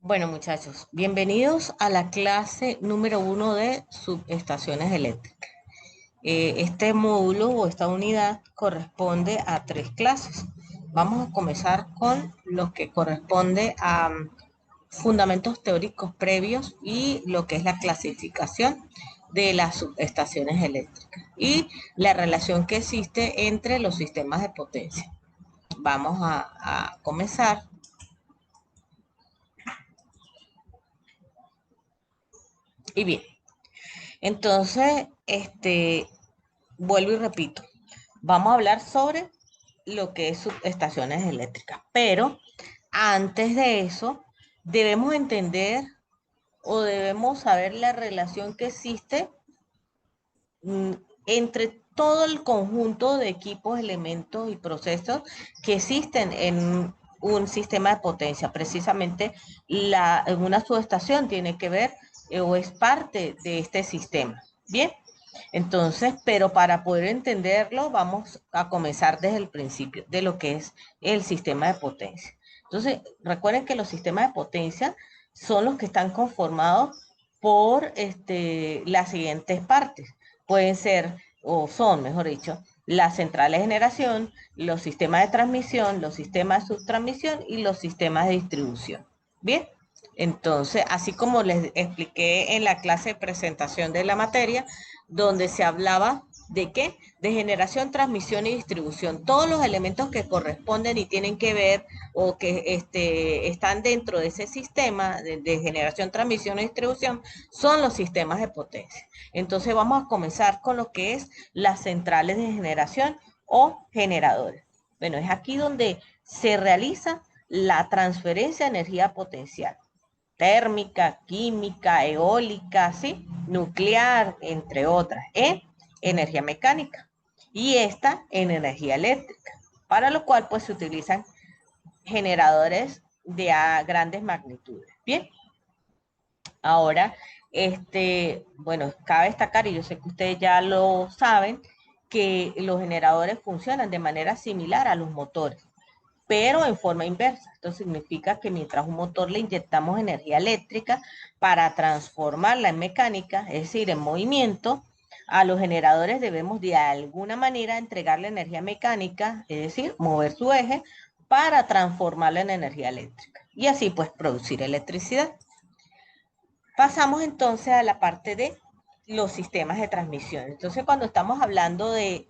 Bueno, muchachos, bienvenidos a la clase número 1 de subestaciones eléctricas. Este módulo o esta unidad corresponde a 3 clases. Vamos a comenzar con lo que corresponde a fundamentos teóricos previos y lo que es la clasificación de las subestaciones eléctricas y la relación que existe entre los sistemas de potencia. Vamos a comenzar. Y bien, entonces, vuelvo y repito, vamos a hablar sobre lo que es subestaciones eléctricas, pero antes de eso debemos entender o debemos saber la relación que existe mm, entre todo el conjunto de equipos, elementos y procesos que existen en un sistema de potencia. Precisamente en una subestación tiene que ver o es parte de este sistema. Bien, entonces, pero para poder entenderlo, vamos a comenzar desde el principio de lo que es el sistema de potencia. Entonces, recuerden que los sistemas de potencia son los que están conformados por las siguientes partes. Pueden ser, o son, mejor dicho, las centrales de generación, los sistemas de transmisión, los sistemas de subtransmisión y los sistemas de distribución. Bien, entonces, así como les expliqué en la clase de presentación de la materia, donde se hablaba de qué, de generación, transmisión y distribución. Todos los elementos que corresponden y tienen que ver o que están dentro de ese sistema de generación, transmisión y distribución son los sistemas de potencia. Entonces vamos a comenzar con lo que es las centrales de generación o generadores. Bueno, es aquí donde se realiza la transferencia de energía potencial térmica, química, eólica, ¿sí? Nuclear, entre otras, en energía mecánica y esta en energía eléctrica, para lo cual pues se utilizan generadores de grandes magnitudes. Bien, ahora, bueno, cabe destacar, y yo sé que ustedes ya lo saben, que los generadores funcionan de manera similar a los motores pero en forma inversa. Esto significa que mientras un motor le inyectamos energía eléctrica para transformarla en mecánica, es decir, en movimiento, a los generadores debemos de alguna manera entregarle energía mecánica, es decir, mover su eje para transformarla en energía eléctrica y así pues producir electricidad. Pasamos entonces a la parte de los sistemas de transmisión. Entonces, cuando estamos hablando de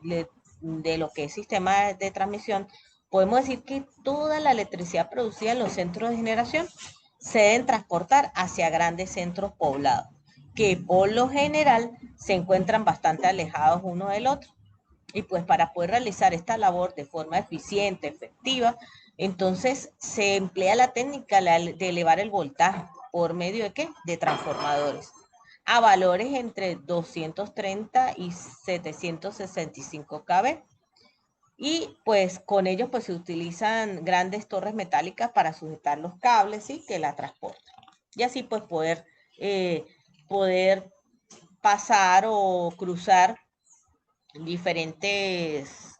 lo que es sistema de transmisión, podemos decir que toda la electricidad producida en los centros de generación se deben transportar hacia grandes centros poblados, que por lo general se encuentran bastante alejados uno del otro. Y pues para poder realizar esta labor de forma eficiente, efectiva, entonces se emplea la técnica de elevar el voltaje por medio de ¿qué? De transformadores a valores entre 230 y 765 kV. Y pues con ellos pues se utilizan grandes torres metálicas para sujetar los cables, ¿sí? Que la transportan. Y así pues poder pasar o cruzar diferentes,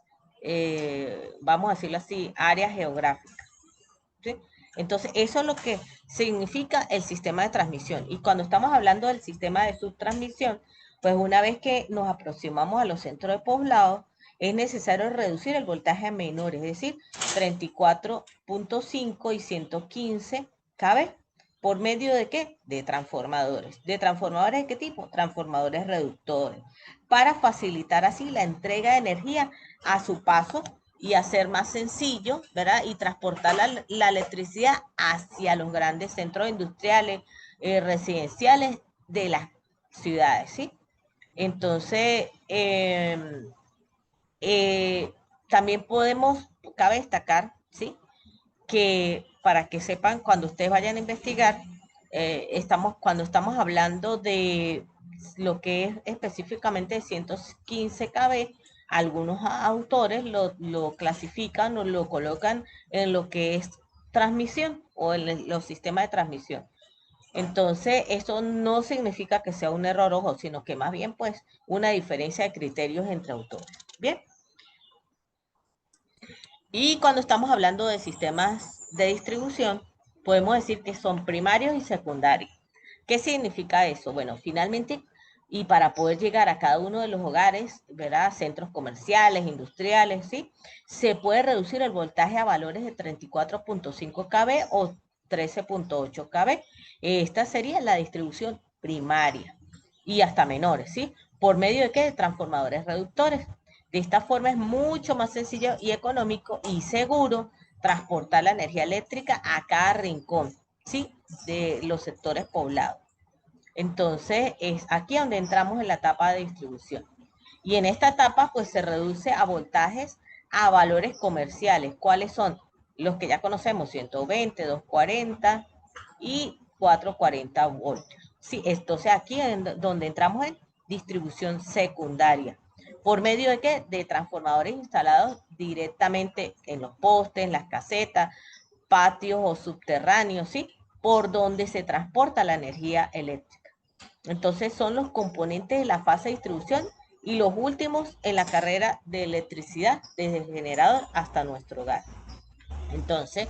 vamos a decirlo así, áreas geográficas. ¿Sí? Entonces, eso es lo que significa el sistema de transmisión. Y cuando estamos hablando del sistema de subtransmisión, pues una vez que nos aproximamos a los centros de poblado, es necesario reducir el voltaje a menor, es decir, 34.5 y 115 kV. ¿Por medio de qué? De transformadores. ¿De transformadores de qué tipo? Transformadores reductores. Para facilitar así la entrega de energía a su paso y hacer más sencillo, ¿verdad? Y transportar la electricidad hacia los grandes centros industriales, residenciales de las ciudades, ¿sí? Entonces, eh, también cabe destacar, ¿sí? Que para que sepan, cuando ustedes vayan a investigar, cuando estamos hablando de lo que es específicamente de 115 kV, algunos autores lo clasifican o lo colocan en lo que es transmisión o en los sistemas de transmisión. Entonces, eso no significa que sea un error, ojo, sino que más bien pues una diferencia de criterios entre autores. Bien. Y cuando estamos hablando de sistemas de distribución, podemos decir que son primarios y secundarios. ¿Qué significa eso? Bueno, finalmente, y para poder llegar a cada uno de los hogares, ¿verdad? Centros comerciales, industriales, ¿sí? Se puede reducir el voltaje a valores de 34.5 kV o 13.8 kV. Esta sería la distribución primaria y hasta menores, ¿sí? ¿Por medio de qué? De transformadores reductores. De esta forma es mucho más sencillo y económico y seguro transportar la energía eléctrica a cada rincón, ¿sí? De los sectores poblados. Entonces, es aquí donde entramos en la etapa de distribución. Y en esta etapa, pues se reduce a voltajes a valores comerciales. ¿Cuáles son? Los que ya conocemos, 120, 240 y 440 voltios. Sí, entonces aquí es donde entramos en distribución secundaria. ¿Por medio de qué? De transformadores instalados directamente en los postes, en las casetas, patios o subterráneos, ¿sí? Por donde se transporta la energía eléctrica. Entonces son los componentes de la fase de distribución y los últimos en la carrera de electricidad, desde el generador hasta nuestro hogar. Entonces,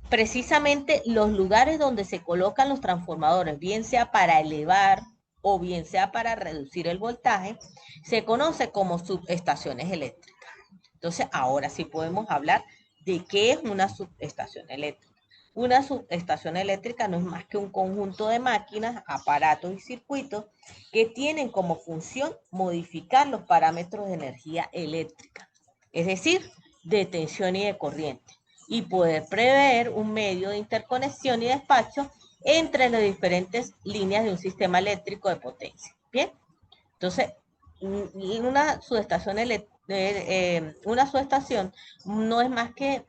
precisamente los lugares donde se colocan los transformadores, bien sea para elevar o bien sea para reducir el voltaje, se conoce como subestaciones eléctricas. Entonces, ahora sí podemos hablar de qué es una subestación eléctrica. Una subestación eléctrica no es más que un conjunto de máquinas, aparatos y circuitos que tienen como función modificar los parámetros de energía eléctrica, es decir, de tensión y de corriente, y poder prever un medio de interconexión y despacho entre las diferentes líneas de un sistema eléctrico de potencia. Bien, entonces, una subestación una subestación no es más que,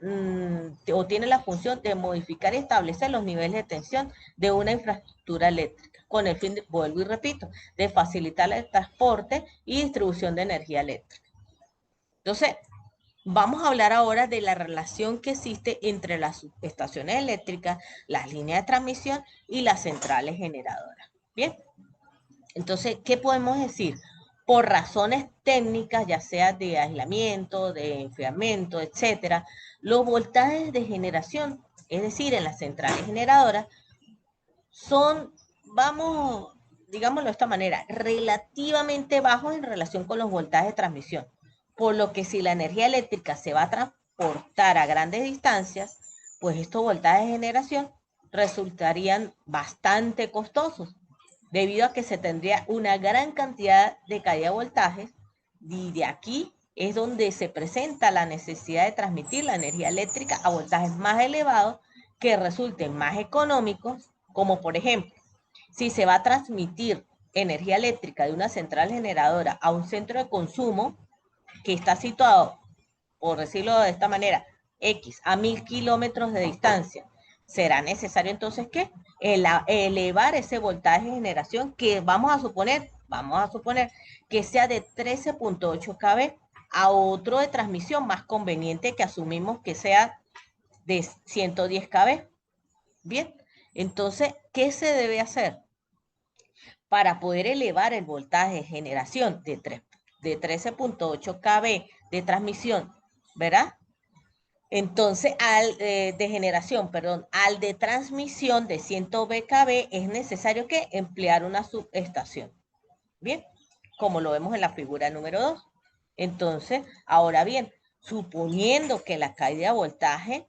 o tiene la función de modificar y establecer los niveles de tensión de una infraestructura eléctrica, con el fin, vuelvo y repito, de facilitar el transporte y distribución de energía eléctrica. Entonces, vamos a hablar ahora de la relación que existe entre las subestaciones eléctricas, las líneas de transmisión y las centrales generadoras. Bien. Entonces, ¿qué podemos decir? Por razones técnicas, ya sea de aislamiento, de enfriamiento, etcétera, los voltajes de generación, es decir, en las centrales generadoras, son, vamos, digámoslo de esta manera, relativamente bajos en relación con los voltajes de transmisión. Por lo que si la energía eléctrica se va a transportar a grandes distancias, pues estos voltajes de generación resultarían bastante costosos, debido a que se tendría una gran cantidad de caída de voltajes, y de aquí es donde se presenta la necesidad de transmitir la energía eléctrica a voltajes más elevados que resulten más económicos, como por ejemplo, si se va a transmitir energía eléctrica de una central generadora a un centro de consumo que está situado, por decirlo de esta manera, X a 1000 kilómetros de distancia, será necesario entonces que elevar ese voltaje de generación que vamos a suponer que sea de 13.8 kV a otro de transmisión más conveniente que asumimos que sea de 110 kV. Bien, entonces, ¿qué se debe hacer? Para poder elevar el voltaje de generación de 13.8 kV de transmisión, ¿verdad? Entonces, de generación, perdón, al de transmisión de 100 kV es necesario que emplear una subestación. Bien, como lo vemos en la figura número 2. Entonces, ahora bien, suponiendo que la caída de voltaje,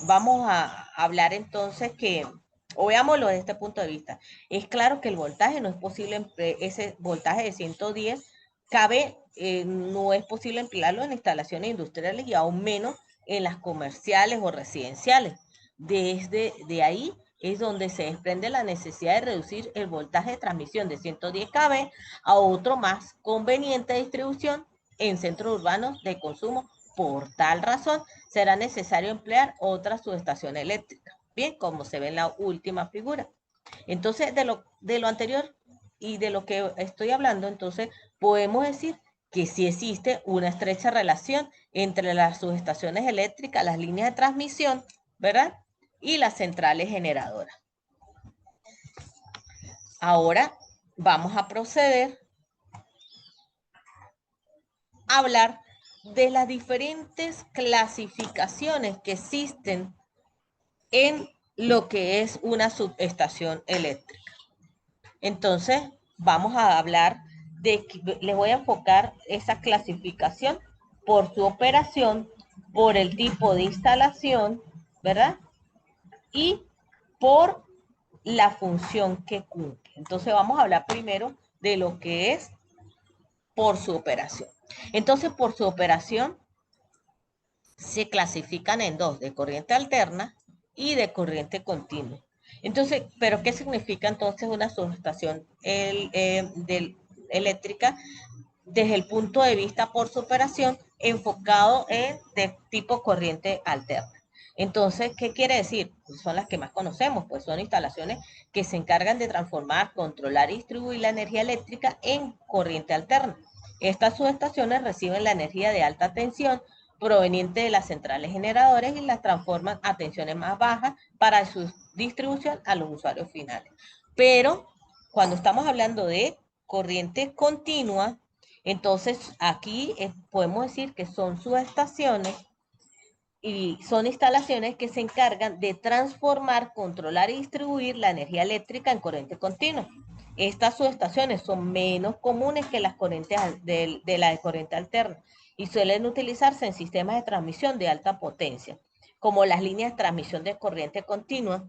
vamos a hablar entonces que, o veámoslo desde este punto de vista, es claro que el voltaje no es posible, ese voltaje de 110 kV no es posible emplearlo en instalaciones industriales y aún menos en las comerciales o residenciales. Desde de ahí es donde se desprende la necesidad de reducir el voltaje de transmisión de 110 kV a otro más conveniente de distribución en centros urbanos de consumo. Por tal razón, será necesario emplear otra subestación eléctrica, bien, como se ve en la última figura. Entonces, de lo anterior y de lo que estoy hablando, entonces, podemos decir que sí existe una estrecha relación entre las subestaciones eléctricas, las líneas de transmisión, ¿verdad? Y las centrales generadoras. Ahora vamos a proceder a hablar de las diferentes clasificaciones que existen en lo que es una subestación eléctrica. Entonces, vamos a hablar les voy a enfocar esa clasificación por su operación, por el tipo de instalación, ¿verdad? Y por la función que cumple. Entonces, vamos a hablar primero de lo que es por su operación. Entonces, por su operación se clasifican en dos, de corriente alterna y de corriente continua. Entonces, ¿pero qué significa entonces una subestación eléctrica desde el punto de vista por su operación enfocado en de tipo corriente alterna? Entonces, ¿qué quiere decir? Pues son las que más conocemos, pues son instalaciones que se encargan de transformar, controlar y distribuir la energía eléctrica en corriente alterna. Estas subestaciones reciben la energía de alta tensión proveniente de las centrales generadoras y las transforman a tensiones más bajas para su distribución a los usuarios finales. Pero cuando estamos hablando de corriente continua, entonces aquí podemos decir que son subestaciones y son instalaciones que se encargan de transformar, controlar y distribuir la energía eléctrica en corriente continua. Estas subestaciones son menos comunes que las corrientes de la de corriente alterna y suelen utilizarse en sistemas de transmisión de alta potencia, como las líneas de transmisión de corriente continua,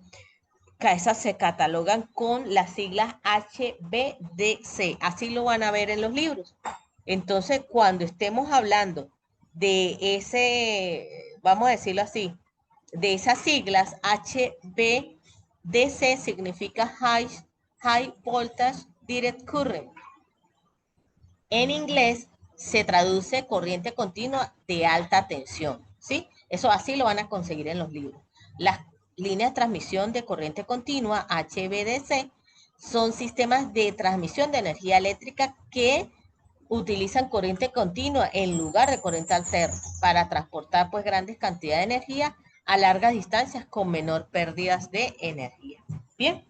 que esas se catalogan con las siglas HVDC. Así lo van a ver en los libros. Entonces, cuando estemos hablando de ese, vamos a decirlo así, de esas siglas, HVDC significa High Voltage Direct Current. En inglés se traduce corriente continua de alta tensión, ¿sí? Eso así lo van a conseguir en los libros. Las líneas de transmisión de corriente continua, HVDC, son sistemas de transmisión de energía eléctrica que utilizan corriente continua en lugar de corriente alterna para transportar pues grandes cantidades de energía a largas distancias con menor pérdidas de energía. Bien.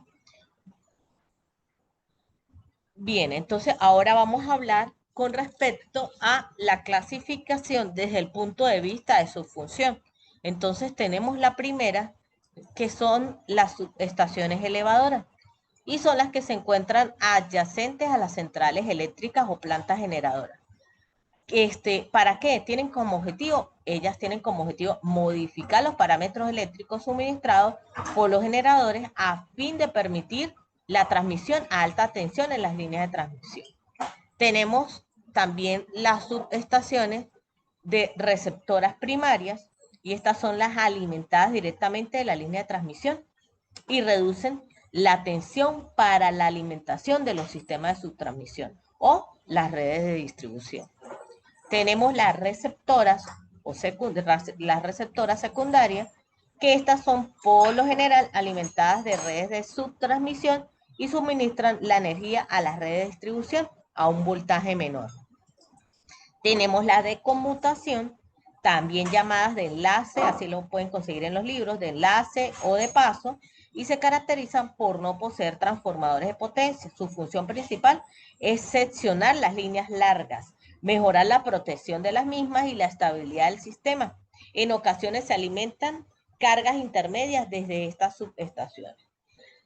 Bien, entonces ahora vamos a hablar con respecto a la clasificación desde el punto de vista de su función. Entonces tenemos la primera, que son las subestaciones elevadoras, y son las que se encuentran adyacentes a las centrales eléctricas o plantas generadoras. ¿Para qué? Tienen como objetivo, ellas tienen como objetivo modificar los parámetros eléctricos suministrados por los generadores a fin de permitir la transmisión a alta tensión en las líneas de transmisión. Tenemos también las subestaciones de receptoras primarias, y estas son las alimentadas directamente de la línea de transmisión y reducen la tensión para la alimentación de los sistemas de subtransmisión o las redes de distribución. Tenemos las receptoras o las receptoras secundarias, que estas son por lo general alimentadas de redes de subtransmisión y suministran la energía a las redes de distribución a un voltaje menor. Tenemos las de conmutación, también llamadas de enlace, así lo pueden conseguir en los libros, de enlace o de paso, y se caracterizan por no poseer transformadores de potencia. Su función principal es seccionar las líneas largas, mejorar la protección de las mismas y la estabilidad del sistema. En ocasiones se alimentan cargas intermedias desde estas subestaciones.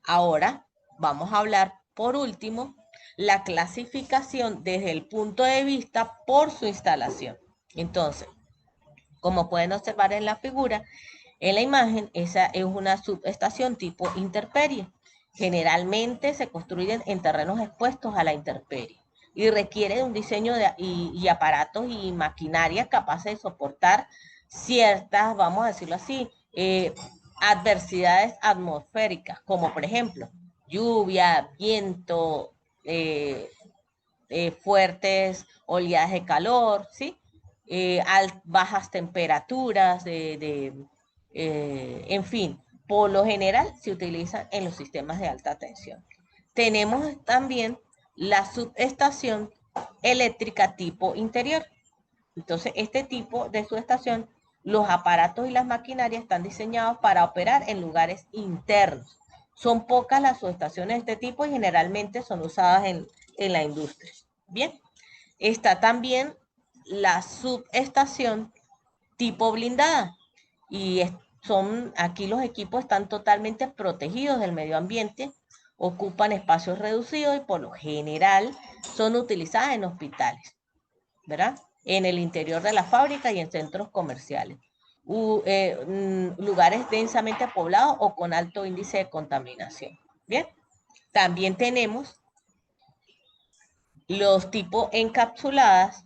Ahora vamos a hablar, por último, la clasificación desde el punto de vista por su instalación. Entonces, como pueden observar en la figura, en la imagen, esa es una subestación tipo intemperie. Generalmente se construyen en terrenos expuestos a la intemperie y requiere de un diseño y aparatos y maquinaria capaces de soportar ciertas, vamos a decirlo así, adversidades atmosféricas, como por ejemplo lluvia, viento, fuertes oleadas de calor, ¿sí? Bajas temperaturas, en fin, por lo general se utilizan en los sistemas de alta tensión. Tenemos también la subestación eléctrica tipo interior. Entonces, este tipo de subestación, los aparatos y las maquinarias están diseñados para operar en lugares internos. Son pocas las subestaciones de este tipo y generalmente son usadas en la industria. Bien, está también la subestación tipo blindada, y Aquí los equipos están totalmente protegidos del medio ambiente, ocupan espacios reducidos y por lo general son utilizadas en hospitales, ¿verdad? En el interior de la fábrica y en centros comerciales. Lugares densamente poblados o con alto índice de contaminación. Bien, también tenemos los tipos encapsuladas.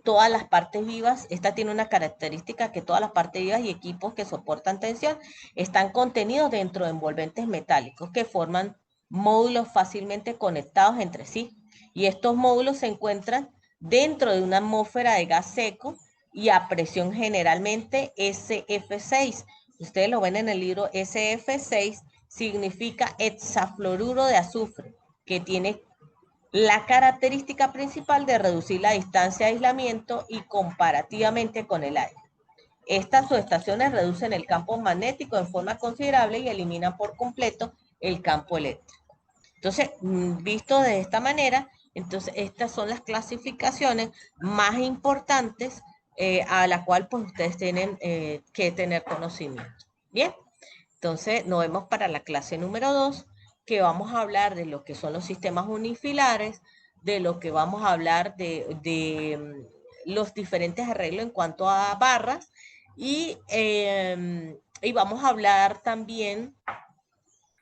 Todas las partes vivas, esta tiene una característica que todas las partes vivas y equipos que soportan tensión están contenidos dentro de envolventes metálicos que forman módulos fácilmente conectados entre sí. Y estos módulos se encuentran dentro de una atmósfera de gas seco y a presión generalmente SF6. Ustedes lo ven en el libro. SF6 significa hexafluoruro de azufre, que tiene la característica principal de reducir la distancia de aislamiento y comparativamente con el aire. Estas subestaciones reducen el campo magnético en forma considerable y eliminan por completo el campo eléctrico. Entonces, visto de esta manera, entonces estas son las clasificaciones más importantes a la cual pues ustedes tienen que tener conocimiento. Bien, entonces nos vemos para la clase número 2, que vamos a hablar de lo que son los sistemas unifilares, de lo que vamos a hablar de los diferentes arreglos en cuanto a barras y vamos a hablar también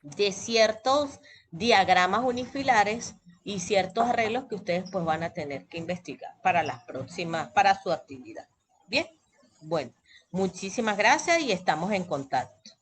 de ciertos diagramas unifilares y ciertos arreglos que ustedes pues van a tener que investigar para las próximas, para su actividad. Bien, bueno, muchísimas gracias y estamos en contacto.